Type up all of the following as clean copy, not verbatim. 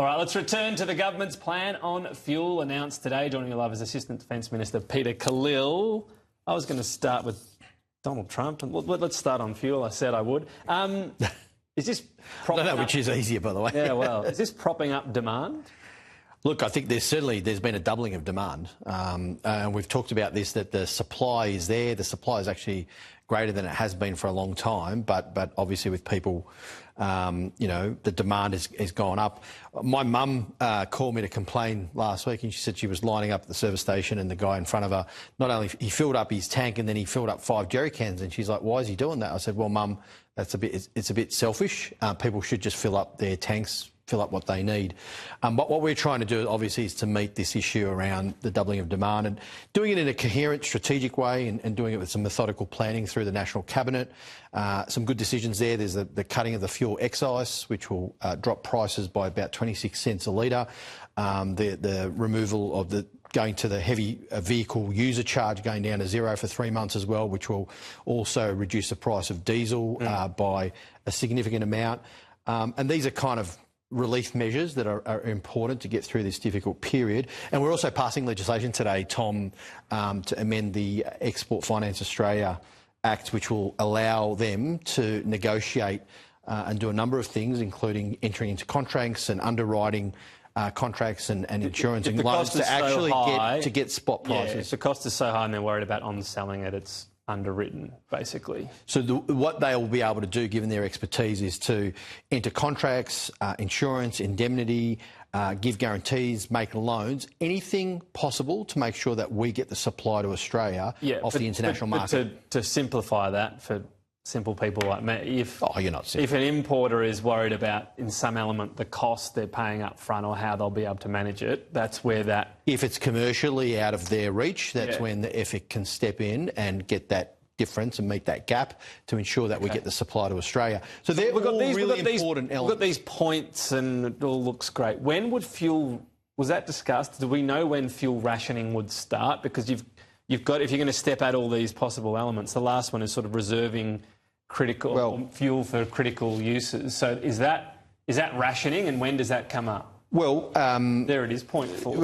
All right, let's return to the government's plan on fuel announced today. Joining me live is Assistant Defence Minister Peter Khalil. I was going to start with Donald Trump. Let's start on fuel. I said I would. Is this propping I don't know up... which is easier, by the way. Yeah, well, is this propping up demand? Look, I think there's been a doubling of demand. And we've talked about this, that the supply is there. The supply is actually greater than it has been for a long time. But obviously with people, the demand has gone up. My mum called me to complain last week, and she said she was lining up at the service station and the guy in front of her, not only he filled up his tank and then he filled up 5 jerry cans, and she's like, why is he doing that? I said, well, Mum, it's a bit selfish. People should just fill up their tanks, fill up what they need. But what we're trying to do, obviously, is to meet this issue around the doubling of demand and doing it in a coherent, strategic way and doing it with some methodical planning through the National Cabinet. Some good decisions there. There's the cutting of the fuel excise, which will drop prices by about 26 cents a litre. The removal of going to the heavy vehicle user charge, going down to 0 for 3 months as well, which will also reduce the price of diesel by a significant amount. And these are kind of relief measures that are important to get through this difficult period. And we're also passing legislation today, Tom, to amend the Export Finance Australia Act, which will allow them to negotiate and do a number of things, including entering into contracts and underwriting contracts and insurance and loans to actually get spot prices. Yeah, if the cost is so high and they're worried about on-selling it, it's underwritten, basically. So what they will be able to do, given their expertise, is to enter contracts, insurance, indemnity, give guarantees, make loans, anything possible to make sure that we get the supply to Australia off the international market. To simplify that for simple people like me, if an importer is worried about, in some element, the cost they're paying up front or how they'll be able to manage it, that's where that... If it's commercially out of their reach, that's when the EFIC can step in and get that difference and meet that gap to ensure that we get the supply to Australia. So they're all really important elements. We've got these points and it all looks great. When would fuel... Was that discussed? Do we know when fuel rationing would start? Because you've got, if you're going to step out all these possible elements, the last one is sort of reserving fuel for critical uses. So is that rationing, and when does that come up? Well, there it is, point 4.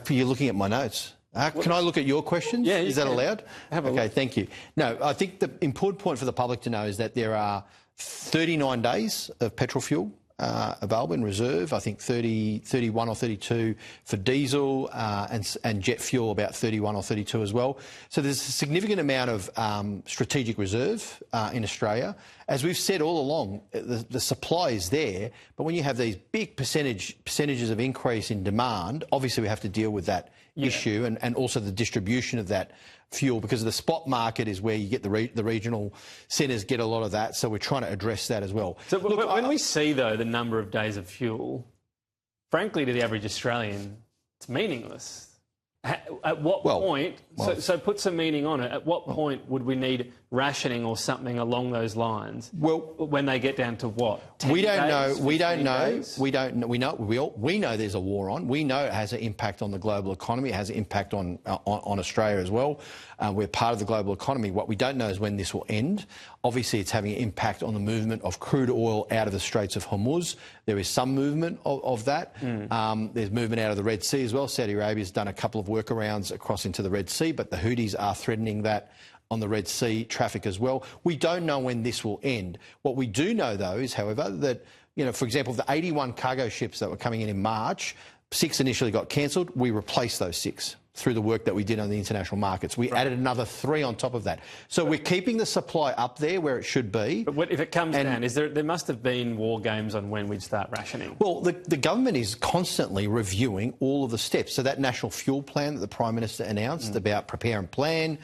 You're looking at my notes. Can I look at your questions? Yeah, is that allowed? Have a look. Thank you. No, I think the important point for the public to know is that there are 39 days of petrol fuel available in reserve. I think 31 or 32 for diesel and jet fuel, about 31 or 32 as well. So there's a significant amount of strategic reserve in Australia. As we've said all along, the supply is there, but when you have these big percentages of increase in demand, obviously we have to deal with that issue and also the distribution of that fuel, because the spot market is where you get the regional centres get a lot of that, so we're trying to address that as well. So look, when we see, though, the number of days of fuel, frankly, to the average Australian, it's meaningless. At what point, so put some meaning on it, at what point would we need rationing or something along those lines? Well, when they get down to what? We don't know. We know there's a war on. We know it has an impact on the global economy. It has an impact on Australia as well. We're part of the global economy. What we don't know is when this will end. Obviously, it's having an impact on the movement of crude oil out of the Straits of Hormuz. There is some movement of that. There's movement out of the Red Sea as well. Saudi Arabia's done a couple of workarounds across into the Red Sea, but the Houthis are threatening that on the Red Sea traffic as well. We don't know when this will end. What we do know, though, is, however, that, for example, the 81 cargo ships that were coming in March, 6 initially got cancelled. We replaced those 6 through the work that we did on the international markets. We added another 3 on top of that. So we're keeping the supply up there where it should be. But if it comes down, there must have been war games on when we'd start rationing. Well, the government is constantly reviewing all of the steps. So that national fuel plan that the Prime Minister announced about prepare and plan,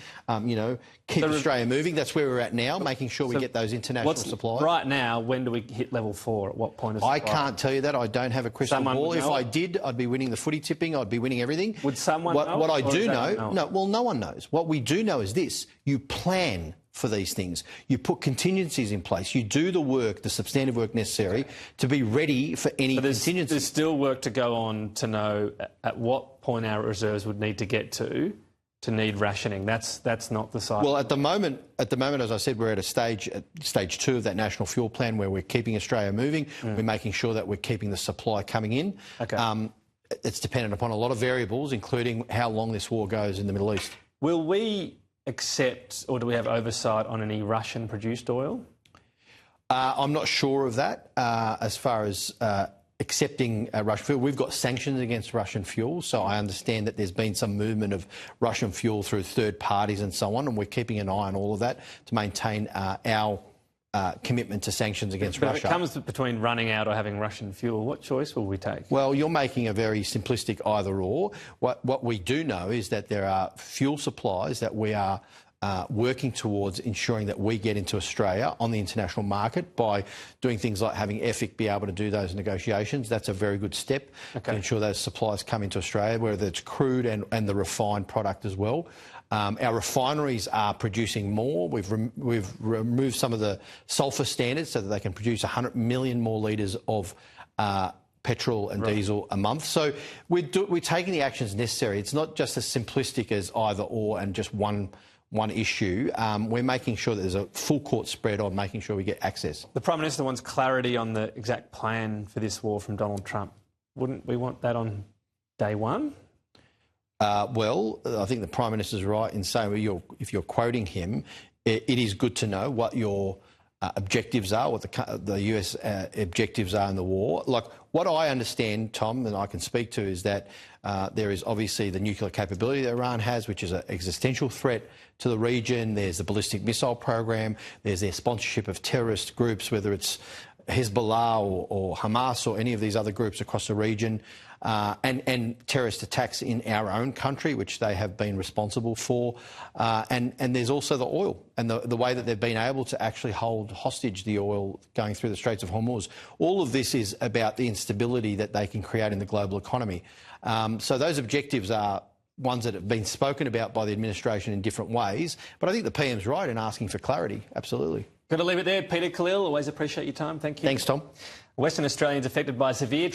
keep Australia moving, that's where we're at now, making sure we get those international supplies. Right now, when do we hit level 4? At what point of supply? I can't tell you that. I don't have a crystal ball. If I did, I'd be winning the footy tipping. I'd be winning everything. Would someone know? What I do know... No, well, no one knows. What we do know is this. You plan for these things. You put contingencies in place. You do the work, the substantive work necessary to be ready for any contingencies. There's still work to go on to know at what point our reserves would need to get to to need rationing. That's not the side. Well, at the moment, as I said, we're at stage 2 of that national fuel plan where we're keeping Australia moving. We're making sure that we're keeping the supply coming in. Okay. It's dependent upon a lot of variables, including how long this war goes in the Middle East. Will we accept, or do we have oversight on any Russian-produced oil? I'm not sure of that as far as accepting Russian fuel. We've got sanctions against Russian fuel, so I understand that there's been some movement of Russian fuel through third parties and so on, and we're keeping an eye on all of that to maintain our commitment to sanctions against Russia. If it comes between running out or having Russian fuel, what choice will we take? Well, you're making a very simplistic either or. What we do know is that there are fuel supplies that we are working towards ensuring that we get into Australia on the international market by doing things like having EFIC be able to do those negotiations. That's a very good step to ensure those supplies come into Australia, whether it's crude and the refined product as well. Our refineries are producing more. We've removed some of the sulphur standards so that they can produce 100 million more litres of petrol and diesel a month. So we're taking the actions necessary. It's not just as simplistic as either or and just one issue. We're making sure that there's a full court spread on making sure we get access. The Prime Minister wants clarity on the exact plan for this war from Donald Trump. Wouldn't we want that on day one? Well, I think the Prime Minister's right in saying if you're quoting him, it is good to know what your objectives are, what the US objectives are in the war. Like what I understand, Tom, and I can speak to, is that there is obviously the nuclear capability that Iran has, which is an existential threat to the region. There's the ballistic missile program. There's their sponsorship of terrorist groups, whether it's Hezbollah or Hamas or any of these other groups across the region, and terrorist attacks in our own country, which they have been responsible for. And there's also the oil and the way that they've been able to actually hold hostage the oil going through the Straits of Hormuz. All of this is about the instability that they can create in the global economy. So those objectives are ones that have been spoken about by the administration in different ways. But I think the PM's right in asking for clarity. Absolutely. Got to leave it there. Peter Khalil, always appreciate your time. Thank you. Thanks, Tom. Western Australians affected by severe